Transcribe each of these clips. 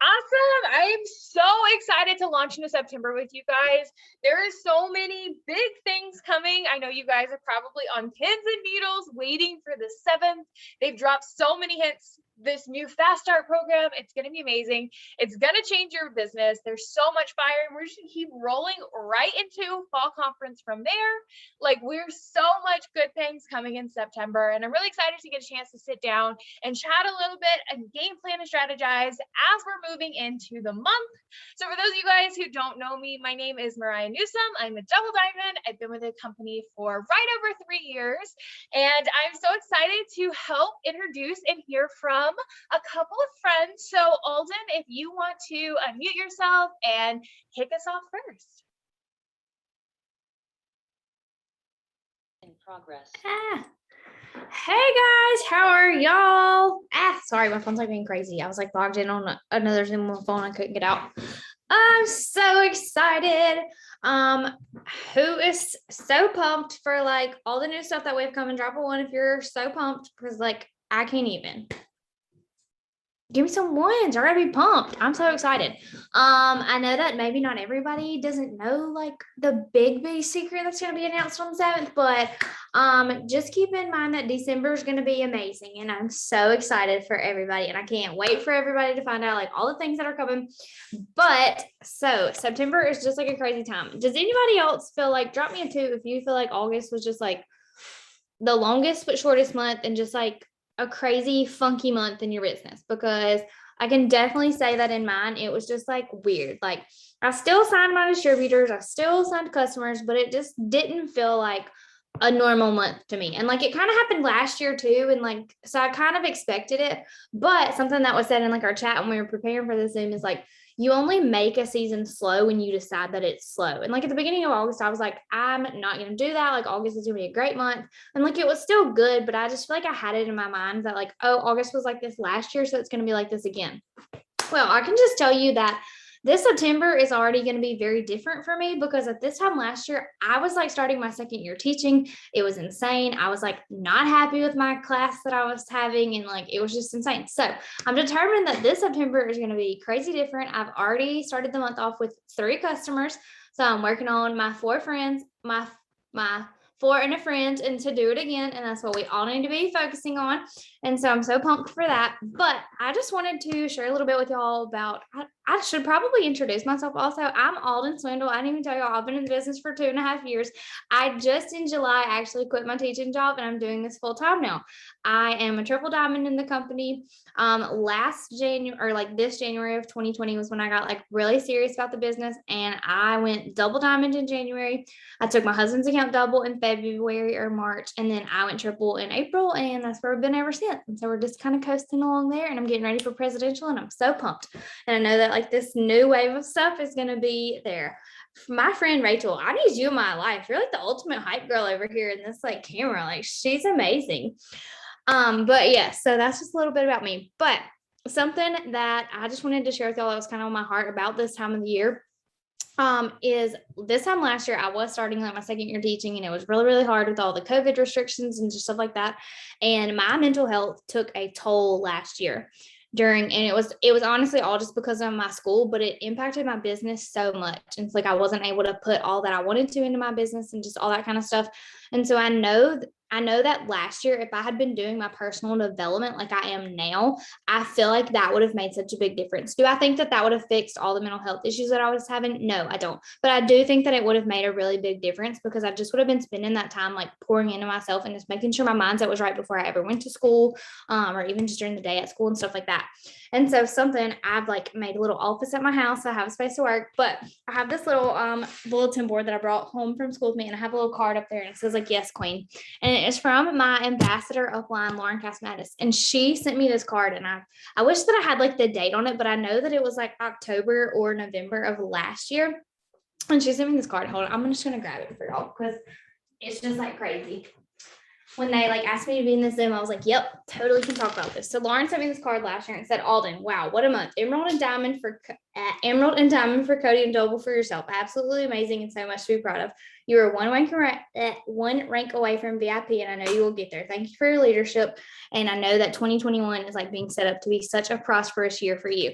Awesome. I am so excited to launch into September with you guys. There is so many big things coming. I know you guys are probably on pins and needles waiting for the 7th. They've dropped so many hints. This new Fast Start program, it's going to be amazing. It's going to change your business. There's so much fire, and we're just going to keep rolling right into fall conference from there. Like, we're so much good things coming in September, and I'm really excited to get a chance to sit down and chat a little bit and game plan and strategize as we're moving into the month. So for those of you guys who don't know me, my name is Mariah Newsom. I'm a double diamond. I've been with the company for right over 3 years, and I'm so excited to help introduce and hear from a couple of friends. So Alden, if you want to unmute yourself and kick us off first. In progress. Hey guys, how are y'all? Sorry, my phone's like being crazy. I was like logged in on another Zoom on my phone. I couldn't get out. I'm so excited. Who is so pumped for like all the new stuff that we've come and drop a one if you're so pumped, because like I can't even. Give me some ones. I gotta be pumped. I'm so excited. I know that maybe not everybody doesn't know like the big secret that's gonna be announced on the 7th, but just keep in mind that December is gonna be amazing, and I'm so excited for everybody, and I can't wait for everybody to find out like all the things that are coming. But so September is just like a crazy time. Does anybody else feel like, drop me a 2 if you feel like August was just like the longest but shortest month and just like a crazy funky month in your business? Because I can definitely say that in mine, it was just like weird. Like I still signed my distributors, I still signed customers, but it just didn't feel like a normal month to me. And like it kind of happened last year too. And like, so I kind of expected it, but something that was said in like our chat when we were preparing for the Zoom is like, you only make a season slow when you decide that it's slow. And like at the beginning of August, I was like, I'm not going to do that. Like August is going to be a great month. And like, it was still good, but I just feel like I had it in my mind that like, oh, August was like this last year, so it's going to be like this again. Well, I can just tell you that this September is already going to be very different for me, because at this time last year, I was like starting my 2nd year teaching. It was insane. I was like not happy with my class that I was having, and like it was just insane. So I'm determined that this September is going to be crazy different. I've already started the month off with 3 customers. So I'm working on my 4 friends, my 4 and a friend, and to do it again. And that's what we all need to be focusing on. And so I'm so pumped for that. But I just wanted to share a little bit with y'all about, I should probably introduce myself also. I'm Alden Swindle. I didn't even tell y'all I've been in the business for 2.5 years. I just in July actually quit my teaching job, and I'm doing this full time now. I am a triple diamond in the company. Last January, or like this January of 2020 was when I got like really serious about the business, and I went double diamond in January. I took my husband's account double in February or March, and then I went triple in April, and that's where I've been ever since. And so we're just kind of coasting along there, and I'm getting ready for presidential, and I'm so pumped. And I know that like this new wave of stuff is going to be there. My friend Rachel, I need you in my life. You're like the ultimate hype girl over here in this like camera. Like she's amazing. But yeah, so that's just a little bit about me. But something that I just wanted to share with y'all that was kind of on my heart about this time of the year is this time last year, I was starting like my 2nd year teaching, and it was really hard with all the COVID restrictions and just stuff like that. And my mental health took a toll last year and it was honestly all just because of my school, but it impacted my business so much. And it's like, I wasn't able to put all that I wanted to into my business and just all that kind of stuff. And so I know that last year, if I had been doing my personal development like I am now, I feel like that would have made such a big difference. Do I think that that would have fixed all the mental health issues that I was having? No, I don't. But I do think that it would have made a really big difference, because I just would have been spending that time like pouring into myself and just making sure my mindset was right before I ever went to school, or even just during the day at school and stuff like that. And so something I've like made a little office at my house. I have a space to work, but I have this little bulletin board that I brought home from school with me, and I have a little card up there, and it says like, "Yes, Queen." And it's from my ambassador upline, Lauren Casmatis. And she sent me this card, and I wish that I had like the date on it, but I know that it was like October or November of last year. And she sent me this card. Hold on, I'm just gonna grab it for y'all because it's just like crazy. when they like asked me to be in the Zoom, I was like, yep, totally can talk about this. So Lauren sent me this card last year and said, Alden, wow, what a month. Emerald and diamond for Cody and double for yourself. Absolutely amazing and so much to be proud of. You are one rank away from VIP, and I know you will get there. Thank you for your leadership. And I know that 2021 is like being set up to be such a prosperous year for you.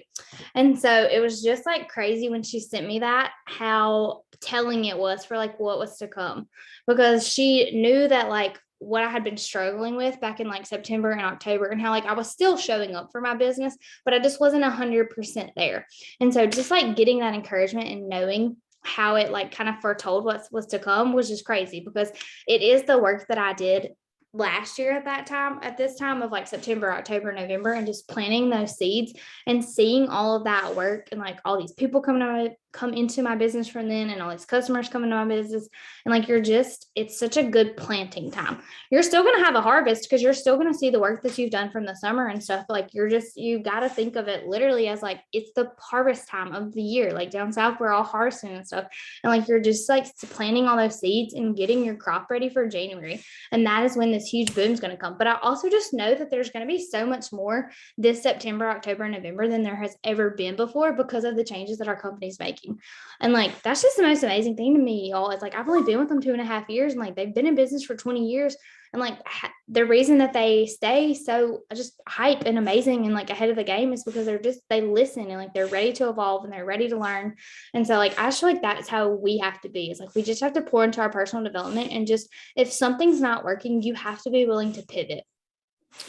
And so it was just like crazy when she sent me that, how telling it was for like what was to come, because she knew that like what I had been struggling with back in like September and October, and how like I was still showing up for my business, but I just wasn't 100% there. And so just like getting that encouragement and knowing how it like kind of foretold what was to come was just crazy, because it is the work that I did last year at this time of like September, October, November, and just planting those seeds and seeing all of that work, and like all these people come into my business from then, and all these customers come into my business, and like it's such a good planting time. You're still going to have a harvest because you're still going to see the work that you've done from the summer and stuff. Like you got to think of it literally as like it's the harvest time of the year. Like down south, we're all harvesting and stuff, and like you're just like planting all those seeds and getting your crop ready for January. And that is when this huge boom is going to come. But I also just know that there's going to be so much more this September, October, and November than there has ever been before, because of the changes that our company's making. And like, that's just the most amazing thing to me, y'all. It's like, I've only been with them 2.5 years, and like, they've been in business for 20 years. And like, the reason that they stay so just hype and amazing and like ahead of the game is because they listen, and like, they're ready to evolve and they're ready to learn. And so like, I just feel like that's how we have to be. It's like, we just have to pour into our personal development, and just, if something's not working, you have to be willing to pivot.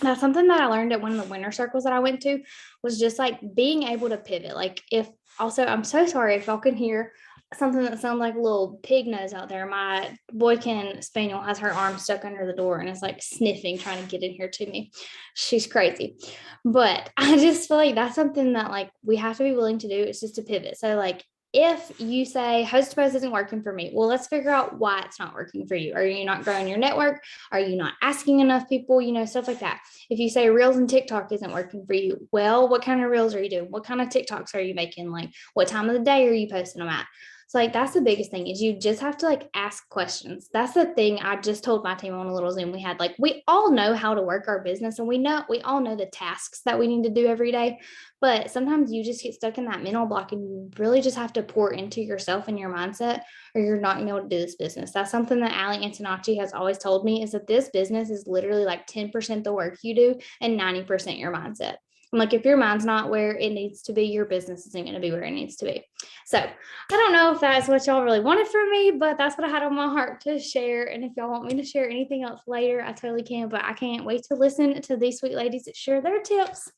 That's something that I learned at one of the winter circles that I went to, was just like being able to pivot. Like, if also, I'm so sorry if y'all can hear something that sounds like a little pig nose out there. My Boykin Spaniel has her arm stuck under the door and is like sniffing, trying to get in here to me. She's crazy. But I just feel like that's something that like we have to be willing to do. It's just to pivot. So like, if you say host to post isn't working for me, well, let's figure out why it's not working for you. Are you not growing your network? Are you not asking enough people? Stuff like that. If you say reels and TikTok isn't working for you, well, what kind of reels are you doing? What kind of TikToks are you making? Like, what time of the day are you posting them at? So like, that's the biggest thing, is you just have to like ask questions. That's the thing I just told my team on a little Zoom we had. Like, we all know how to work our business, and we all know the tasks that we need to do every day. But sometimes you just get stuck in that mental block, and you really just have to pour into yourself and your mindset, or you're not going to be able to do this business. That's something that Ali Antonacci has always told me, is that this business is literally like 10% the work you do and 90% your mindset. I'm like, if your mind's not where it needs to be, your business isn't going to be where it needs to be. So I don't know if that's what y'all really wanted from me, but that's what I had on my heart to share. And if y'all want me to share anything else later, I totally can, but I can't wait to listen to these sweet ladies that share their tips.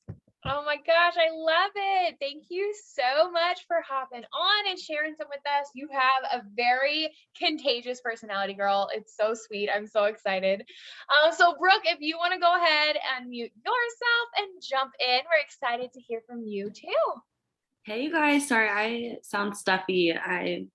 Oh my gosh, I love it. Thank you so much for hopping on and sharing some with us. You have a very contagious personality, girl. It's so sweet. I'm so excited. So Brooke, if you want to go ahead and mute yourself and jump in, we're excited to hear from you too. Hey, you guys. Sorry, I sound stuffy. I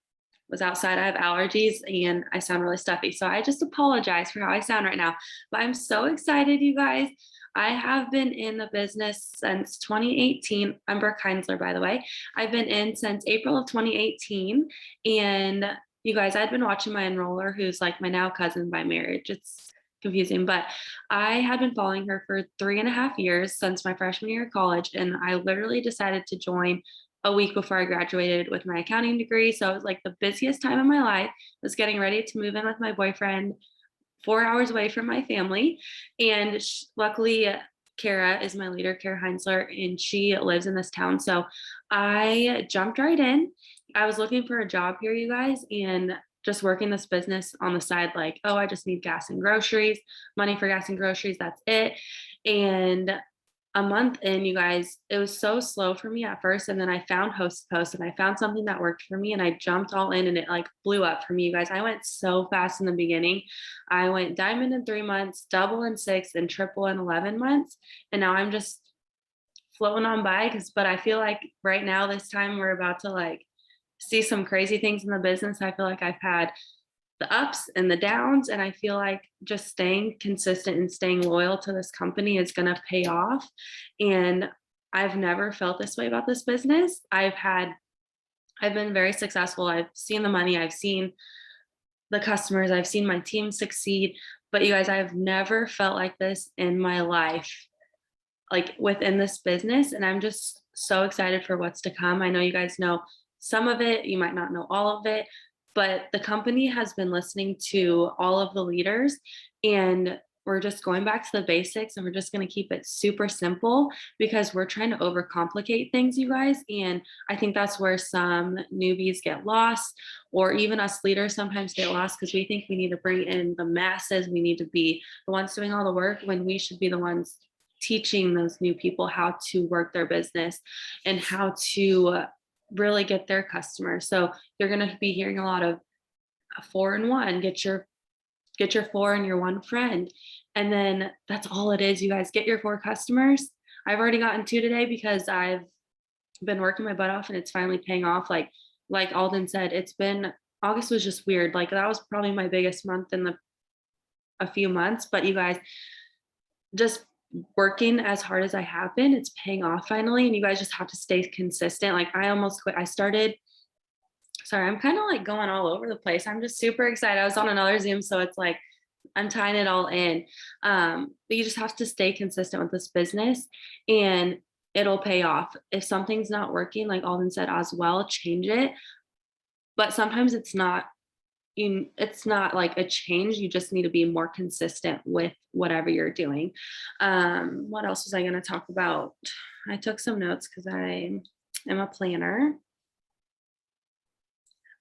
was outside. I have allergies and I sound really stuffy. So I just apologize for how I sound right now. But I'm so excited, you guys. I have been in the business since 2018. I'm Brooke Heinzler, by the way. I've been in since April of 2018. And you guys, I'd been watching my enroller, who's like my now cousin by marriage. It's confusing, but I had been following her for 3.5 years since my freshman year of college. And I literally decided to join a week before I graduated with my accounting degree. So it was like the busiest time of my life. I was getting ready to move in with my boyfriend, 4 hours away from my family. And luckily, Kara is my leader, Kara Heinzler, and she lives in this town. So I jumped right in. I was looking for a job here, you guys, and just working this business on the side, like, oh, I just need gas and groceries, money for gas and groceries. That's it. And a month in, you guys, it was so slow for me at first. And then I found Host Post, and I found something that worked for me, and I jumped all in, and it like blew up for me, you guys. I went so fast in the beginning. I went diamond in 3 months, double in 6, and triple in 11 months. And now I'm just floating on by, but I feel like right now, this time, we're about to like see some crazy things in the business. I feel like I've had the ups and the downs, and I feel like just staying consistent and staying loyal to this company is going to pay off. And I've never felt this way about this business. I've been very successful. I've seen the money, I've seen the customers, I've seen my team succeed, But you guys, I have never felt like this in my life, like within this business. And I'm just so excited for what's to come. I know you guys know some of it, you might not know all of it, but the company has been listening to all of the leaders, and we're just going back to the basics, and we're just going to keep it super simple because we're trying to overcomplicate things, you guys. And I think that's where some newbies get lost, or even us leaders sometimes get lost because we think we need to bring in the masses. We need to be the ones doing all the work when we should be the ones teaching those new people how to work their business and how to really get their customers. So you're going to be hearing a lot of 4-in-1, get your 4 and your 1 friend. And then that's all it is, you guys. Get your 4 customers. I've already gotten 2 today because I've been working my butt off and it's finally paying off. Like Alden said, August was just weird. Like that was probably my biggest month in a few months. But you guys, just working as hard as I have been, it's paying off finally. And you guys just have to stay consistent. Like I almost quit. Sorry, I'm kind of like going all over the place. I'm just super excited. I was on another Zoom, so it's like I'm tying it all in. But you just have to stay consistent with this business and it'll pay off. If something's not working, like Alden said as well, change it. But sometimes it's not like a change. You just need to be more consistent with whatever you're doing. What else was I going to talk about? I took some notes because I am a planner.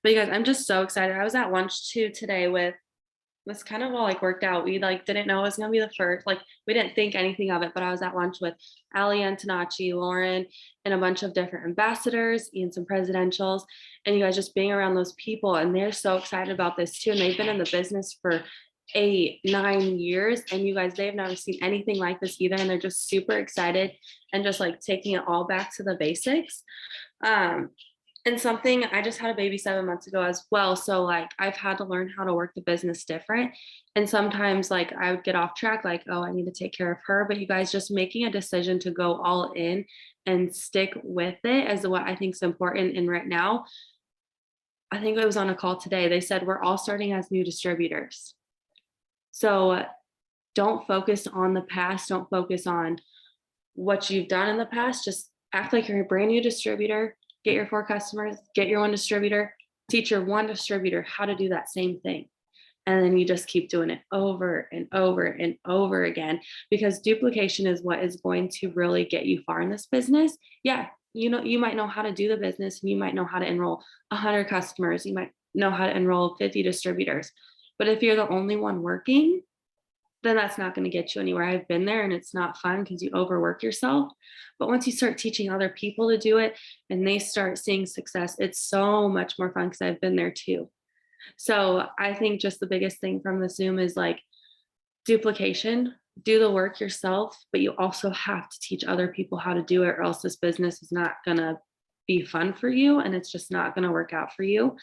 But you guys, I'm just so excited. I was at lunch too today with, this kind of all like worked out. We like didn't know it was gonna be the first, like we didn't think anything of it, but I was at lunch with Ali Antonacci, Lauren, and a bunch of different ambassadors and some presidentials. And you guys just being around those people, and they're so excited about this too. And they've been in the business for 8-9 years. And you guys, they've never seen anything like this either. And they're just super excited and just like taking it all back to the basics. And something, I just had a baby 7 months ago as well. So like I've had to learn how to work the business different. And sometimes like I would get off track, like, oh, I need to take care of her. But you guys, just making a decision to go all in and stick with it is what I think is important. And right now, I think it was on a call today, they said we're all starting as new distributors. So don't focus on the past. Don't focus on what you've done in the past. Just act like you're a brand new distributor. Get your 4 customers, get your 1 distributor, teach your 1 distributor how to do that same thing. And then you just keep doing it over and over and over again, because duplication is what is going to really get you far in this business. Yeah, you might know how to do the business and you might know how to enroll 100 customers. You might know how to enroll 50 distributors. But if you're the only one working, then that's not going to get you anywhere. I've been there and it's not fun because you overwork yourself. But once you start teaching other people to do it and they start seeing success, it's so much more fun because I've been there too. So I think just the biggest thing from the Zoom is like duplication. Do the work yourself, but you also have to teach other people how to do it, or else this business is not going to be fun for you and it's just not going to work out for you.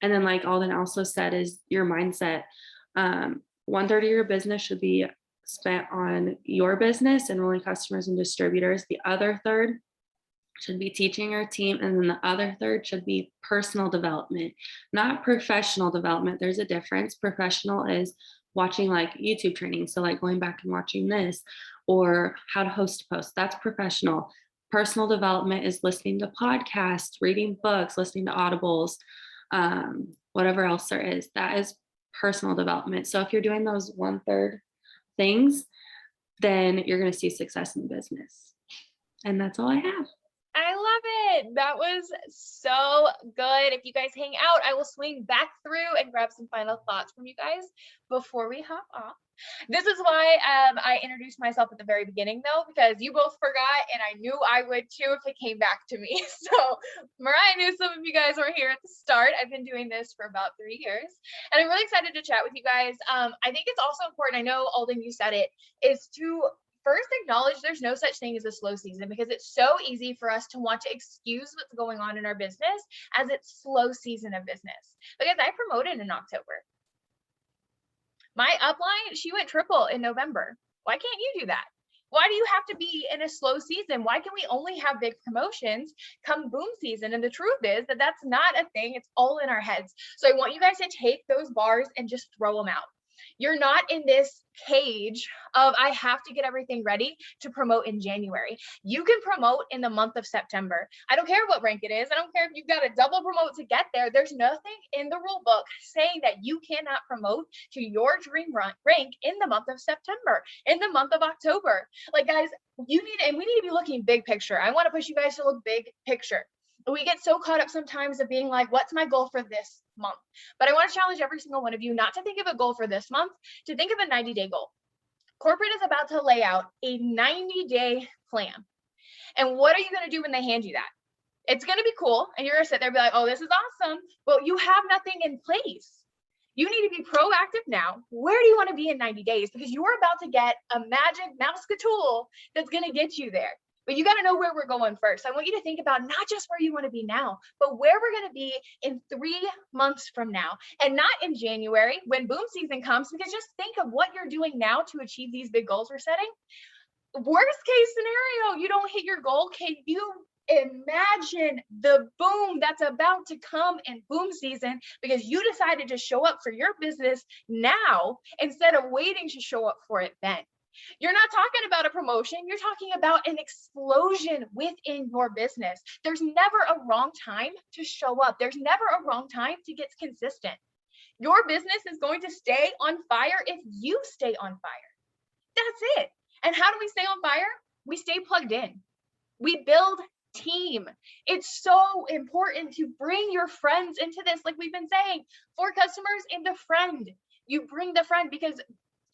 And then like Alden also said, is your mindset. 1/3 of your business should be spent on your business, enrolling customers and distributors. The other third should be teaching your team. And then the other third should be personal development, not professional development. There's a difference. Professional is watching like YouTube training. So like going back and watching this, or how to host a post. That's professional. Personal development is listening to podcasts, reading books, listening to audibles, whatever else there is. That is personal development. So if you're doing those 1/3 things, then you're going to see success in the business. And that's all I have. I love it. That was so good. If you guys hang out, I will swing back through and grab some final thoughts from you guys before we hop off. This is why I introduced myself at the very beginning, though, because you both forgot, and I knew I would too if it came back to me. So Mariah knew some of you guys were here at the start. I've been doing this for about 3 years, and I'm really excited to chat with you guys. I think it's also important, I know Alden, you said it, is to first acknowledge there's no such thing as a slow season, because it's so easy for us to want to excuse what's going on in our business as it's slow season of business. Because I promoted in October. My upline, she went triple in November. Why can't you do that? Why do you have to be in a slow season? Why can we only have big promotions come boom season? And the truth is that that's not a thing. It's all in our heads. So I want you guys to take those bars and just throw them out. You're not in this cage of I have to get everything ready to promote in January. You can promote in the month of September. I don't care what rank it is. I don't care if you've got a double promote to get there. There's nothing in the rule book saying that you cannot promote to your dream rank in the month of September, in the month of October. Like, guys, we need to be looking big picture. I want to push you guys to look big picture. We get so caught up sometimes of being like, what's my goal for this month? But I want to challenge every single one of you not to think of a goal for this month, to think of a 90-day goal. Corporate is about to lay out a 90-day plan. And what are you going to do when they hand you that? It's going to be cool. And you're going to sit there and be like, oh, this is awesome. But you have nothing in place. You need to be proactive now. Where do you want to be in 90 days? Because you're about to get a magic mouse tool that's going to get you there. But you got to know where we're going first. I want you to think about not just where you want to be now, but where we're going to be in 3 months from now, and not in January when boom season comes, because just think of what you're doing now to achieve these big goals we're setting. Worst case scenario, you don't hit your goal. Can you imagine the boom that's about to come in boom season because you decided to show up for your business now instead of waiting to show up for it then? You're not talking about a promotion. You're talking about an explosion within your business. There's never a wrong time to show up. There's never a wrong time to get consistent. Your business is going to stay on fire if you stay on fire. That's it. And how do we stay on fire? We stay plugged in. We build team. It's so important to bring your friends into this. Like we've been saying, for customers and the friend, you bring the friend, because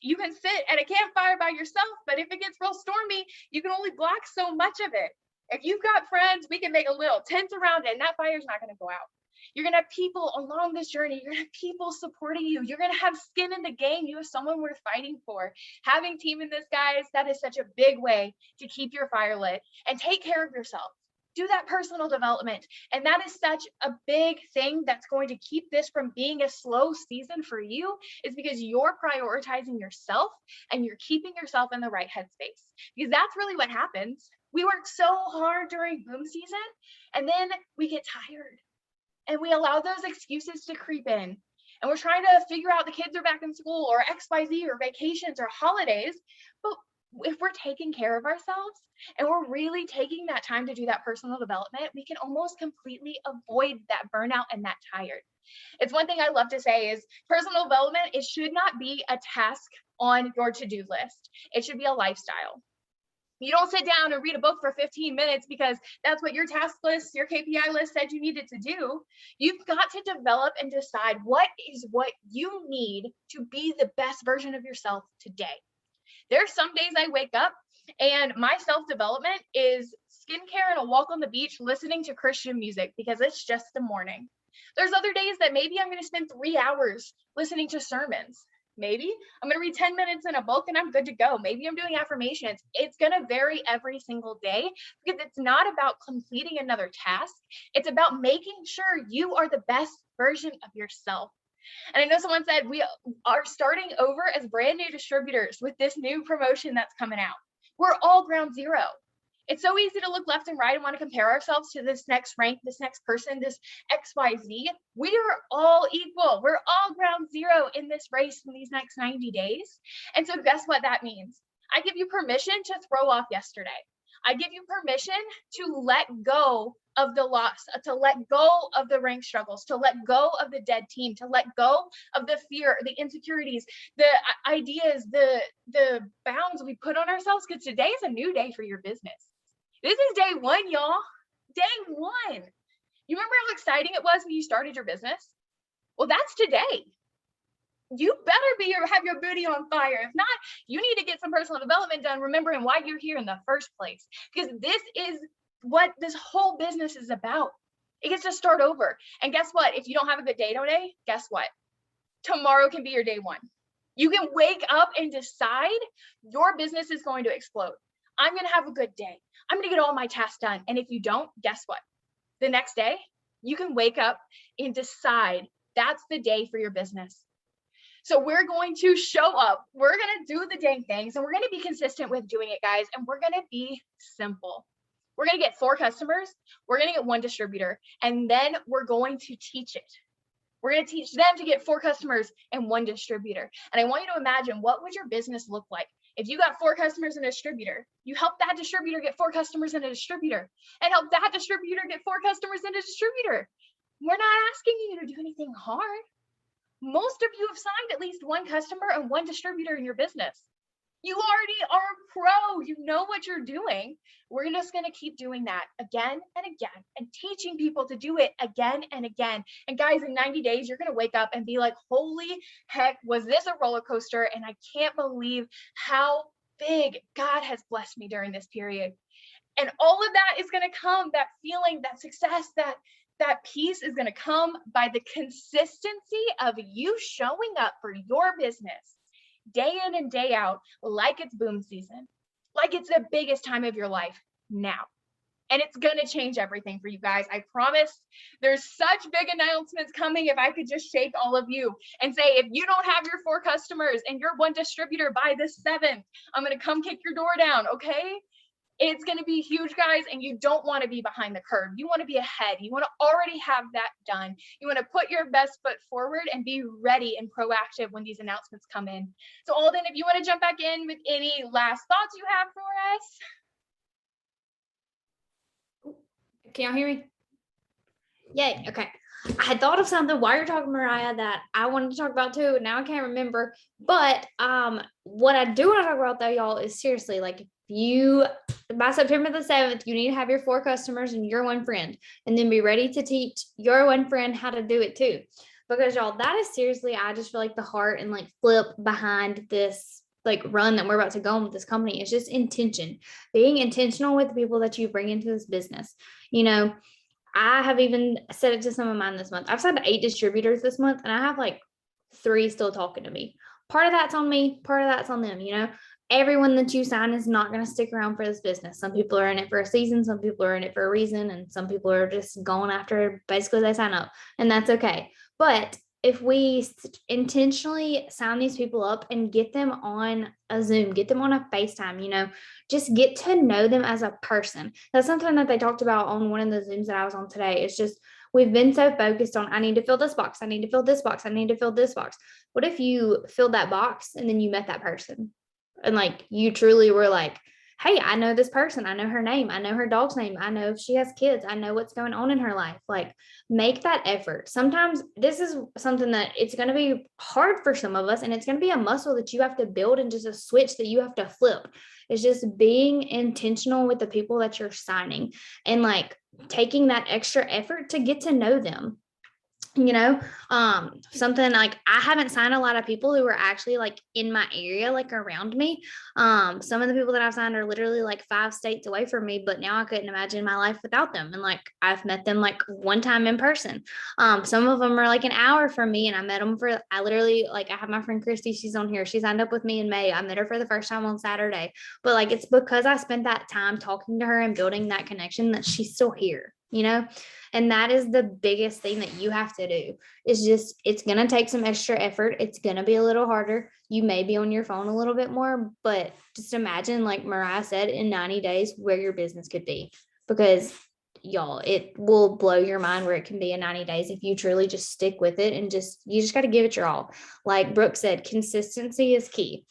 you can sit at a campfire by yourself, but if it gets real stormy, you can only block so much of it. If you've got friends, we can make a little tent around it, and that fire's not going to go out. You're going to have people along this journey. You're going to have people supporting you. You're going to have skin in the game. You have someone worth fighting for. Having team in this, guys, that is such a big way to keep your fire lit. And take care of yourself. Do that personal development. And that is such a big thing that's going to keep this from being a slow season for you, is because you're prioritizing yourself and you're keeping yourself in the right headspace. Because that's really what happens. We work so hard during boom season, and then we get tired and we allow those excuses to creep in. And we're trying to figure out the kids are back in school or XYZ or vacations or holidays. But if we're taking care of ourselves and we're really taking that time to do that personal development, we can almost completely avoid that burnout and that tired. It's one thing I love to say is personal development, it should not be a task on your to-do list. It should be a lifestyle. You don't sit down and read a book for 15 minutes because that's what your task list, your KPI list said you needed to do. You've got to develop and decide what you need to be the best version of yourself today. There's some days I wake up and my self-development is skincare and a walk on the beach listening to Christian music because it's just the morning. There's other days that maybe I'm going to spend 3 hours listening to sermons. Maybe I'm going to read 10 minutes in a book and I'm good to go. Maybe I'm doing affirmations. It's going to vary every single day because it's not about completing another task. It's about making sure you are the best version of yourself. And I know someone said we are starting over as brand new distributors with this new promotion that's coming out. We're all ground zero. It's so easy to look left and right and want to compare ourselves to this next rank, this next person, this XYZ. We are all equal. We're all ground zero in this race in these next 90 days. And so guess what that means? I give you permission to throw off yesterday. I give you permission to let go of the loss, to let go of the rank struggles, to let go of the dead team, to let go of the fear, the insecurities, the ideas, the bounds we put on ourselves, because today is a new day for your business. This is day one, y'all. Day one. You remember how exciting it was when you started your business? Well, that's today. You better have your booty on fire. If not, you need to get some personal development done, remembering why you're here in the first place. Because this is what this whole business is about. It gets to start over. And guess what? If you don't have a good day today, guess what? Tomorrow can be your day one. You can wake up and decide your business is going to explode. I'm going to have a good day. I'm going to get all my tasks done. And if you don't, guess what? The next day, you can wake up and decide that's the day for your business. So we're going to show up. We're going to do the dang things, and we're going to be consistent with doing it, guys. And we're going to be simple. We're going to get 4 customers. We're going to get 1 distributor, and then we're going to teach it. We're going to teach them to get 4 customers and 1 distributor. And I want you to imagine, what would your business look like if you got 4 customers and a distributor? You help that distributor get 4 customers and a distributor, and help that distributor get 4 customers and a distributor. We're not asking you to do anything hard. Most of you have signed at least 1 customer and 1 distributor in your business. You already are a pro. You know what you're doing. We're just going to keep doing that again and again and teaching people to do it again and again. And guys, in 90 days, you're going to wake up and be like, holy heck, was this a roller coaster? And I can't believe how big God has blessed me during this period. And all of that is going to come, that feeling, that success, that peace is going to come by the consistency of you showing up for your business day in and day out, like it's boom season, like it's the biggest time of your life now. And it's going to change everything for you guys. I promise. There's such big announcements coming. If I could just shake all of you and say, if you don't have your 4 customers and your 1 distributor by the 7th, I'm going to come kick your door down. Okay. It's going to be huge, guys, and you don't want to be behind the curve. You want to be ahead. You want to already have that done. You want to put your best foot forward and be ready and proactive when these announcements come in. So Alden, if you want to jump back in with any last thoughts you have for us. Can y'all hear me? Yay. Okay. I had thought of something while you're talking, Mariah, that I wanted to talk about too. Now I can't remember. But what I do want to talk about though, y'all, is seriously, like, if you by September the 7th, you need to have your 4 customers and your 1 friend, and then be ready to teach your 1 friend how to do it too. Because y'all, that is seriously, I just feel like the heart and like flip behind this like run that we're about to go on with this company is just intention, being intentional with the people that you bring into this business. You know, I have even said it to some of mine this month. I've signed 8 distributors this month, and I have like 3 still talking to me. Part of that's on me, part of that's on them. You know, everyone that you sign is not going to stick around for this business. Some people are in it for a season, some people are in it for a reason, and some people are just going after basically they sign up, and that's okay. But if we intentionally sign these people up and get them on a Zoom, get them on a FaceTime, you know, just get to know them as a person. That's something that they talked about on one of the Zooms that I was on today. It's just, we've been so focused on, I need to fill this box. I need to fill this box. I need to fill this box. What if you filled that box and then you met that person? And like, you truly were like, hey, I know this person. I know her name. I know her dog's name. I know if she has kids. I know what's going on in her life. Like, make that effort. Sometimes this is something that it's going to be hard for some of us, and it's going to be a muscle that you have to build and just a switch that you have to flip. It's just being intentional with the people that you're signing and like taking that extra effort to get to know them. You know, something like, I haven't signed a lot of people who are actually like in my area, like around me. Some of the people that I've signed are literally like 5 states away from me, but now I couldn't imagine my life without them. And like, I've met them like 1 time in person. Some of them are like an hour from me, and I met them I literally, like, I have my friend Christy, she's on here. She signed up with me in May. I met her for the first time on Saturday, but like, it's because I spent that time talking to her and building that connection that she's still here, you know? And that is the biggest thing that you have to do. Is just, it's going to take some extra effort. It's going to be a little harder. You may be on your phone a little bit more, but just imagine, like Mariah said, in 90 days where your business could be, because y'all, it will blow your mind where it can be in 90 days if you truly just stick with it and you just got to give it your all. Like Brooke said, consistency is key.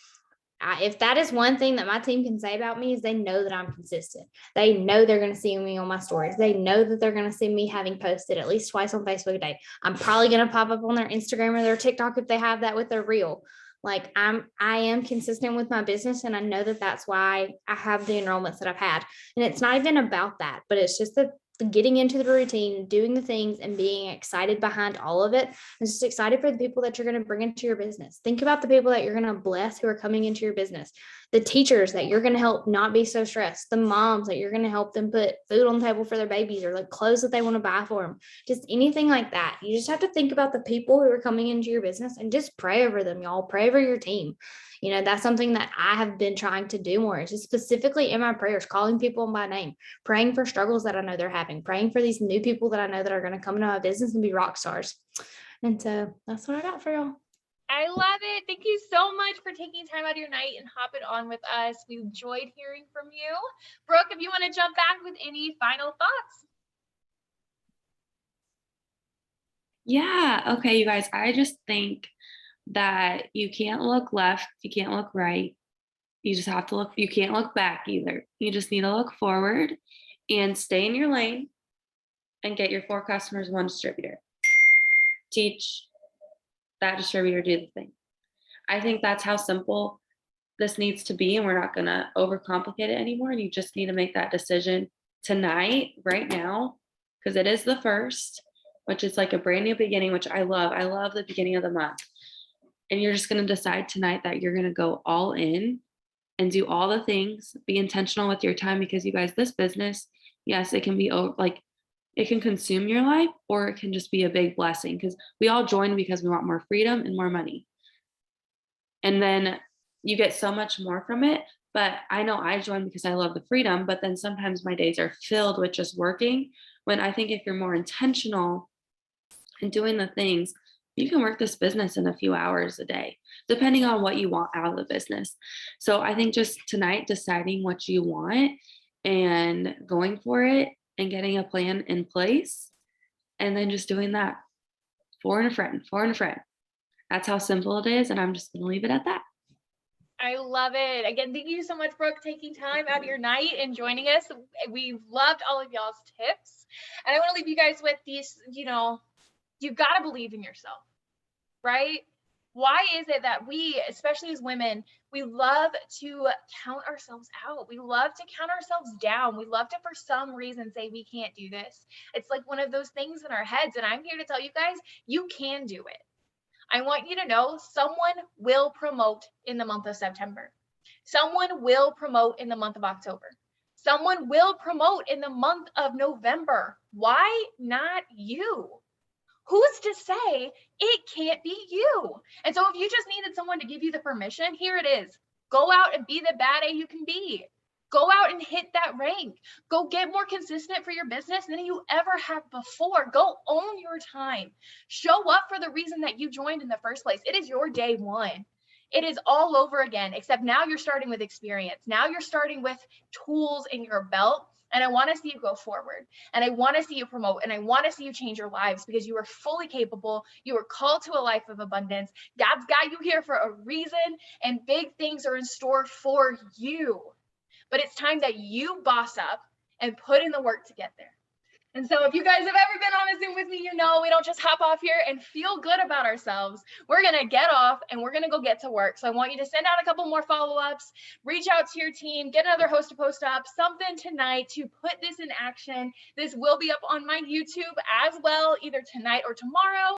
If that is one thing that my team can say about me, is they know that I'm consistent. They know they're going to see me on my stories. They know that they're going to see me having posted at least twice on Facebook a day. I'm probably going to pop up on their Instagram or their TikTok if they have that with their reel. Like, I am consistent with my business, and I know that that's why I have the enrollments that I've had. And it's not even about that, but it's just the getting into the routine, doing the things, and being excited behind all of it. And just excited for the people that you're going to bring into your business. Think about the people that you're going to bless who are coming into your business, the teachers that you're going to help not be so stressed, the moms that you're going to help them put food on the table for their babies, or like clothes that they want to buy for them, just anything like that. You just have to think about the people who are coming into your business and just pray over them, y'all. Pray over your team. You know, that's something that I have been trying to do more. It's just specifically in my prayers, calling people by name, praying for struggles that I know they're having, praying for these new people that I know that are going to come into my business and be rock stars. And so that's what I got for y'all. I love it. Thank you so much for taking time out of your night and hopping on with us. We enjoyed hearing from you. Brooke, if you want to jump back with any final thoughts. Yeah. Okay, you guys, I just think that you can't look left, you can't look right. You just have to look, you can't look back either. You just need to look forward and stay in your lane and get your 4 customers, 1 distributor. Teach that distributor do the thing. I think that's how simple this needs to be, and we're not gonna overcomplicate it anymore. And you just need to make that decision tonight, right now, because it is the first, which is like a brand new beginning, which I love. I love the beginning of the month. And you're just gonna decide tonight that you're gonna go all in and do all the things, be intentional with your time, because you guys, this business, yes, it can be like it can consume your life, or it can just be a big blessing, because we all join because we want more freedom and more money. And then you get so much more from it. But I know I joined because I love the freedom, but then sometimes my days are filled with just working. When I think if you're more intentional and doing the things, you can work this business in a few hours a day, depending on what you want out of the business. So I think just tonight, deciding what you want and going for it and getting a plan in place, and then just doing that for and a friend, for and a friend. That's how simple it is. And I'm just going to leave it at that. I love it. Again, thank you so much, Brooke, taking time out of your night and joining us. We loved all of y'all's tips. And I want to leave you guys with these, you've got to believe in yourself, right? Why is it that we, especially as women, we love to count ourselves out? We love to count ourselves down. We love to, for some reason, say we can't do this. It's like one of those things in our heads. And I'm here to tell you guys, you can do it. I want you to know someone will promote in the month of September. Someone will promote in the month of October. Someone will promote in the month of November. Why not you? Who's to say it can't be you? And so if you just needed someone to give you the permission, here it is. Go out and be the bad A you can be. Go out and hit that rank. Go get more consistent for your business than you ever have before. Go own your time. Show up for the reason that you joined in the first place. It is your day one. It is all over again, except now you're starting with experience. Now you're starting with tools in your belt. And I want to see you go forward. And I want to see you promote. And I want to see you change your lives, because you are fully capable. You are called to a life of abundance. God's got you here for a reason. And big things are in store for you. But it's time that you boss up and put in the work to get there. And so if you guys have ever been on a Zoom with me, we don't just hop off here and feel good about ourselves. We're going to get off and we're going to go get to work. So I want you to send out a couple more follow-ups, reach out to your team, get another host to post up, something tonight to put this in action. This will be up on my YouTube as well, either tonight or tomorrow.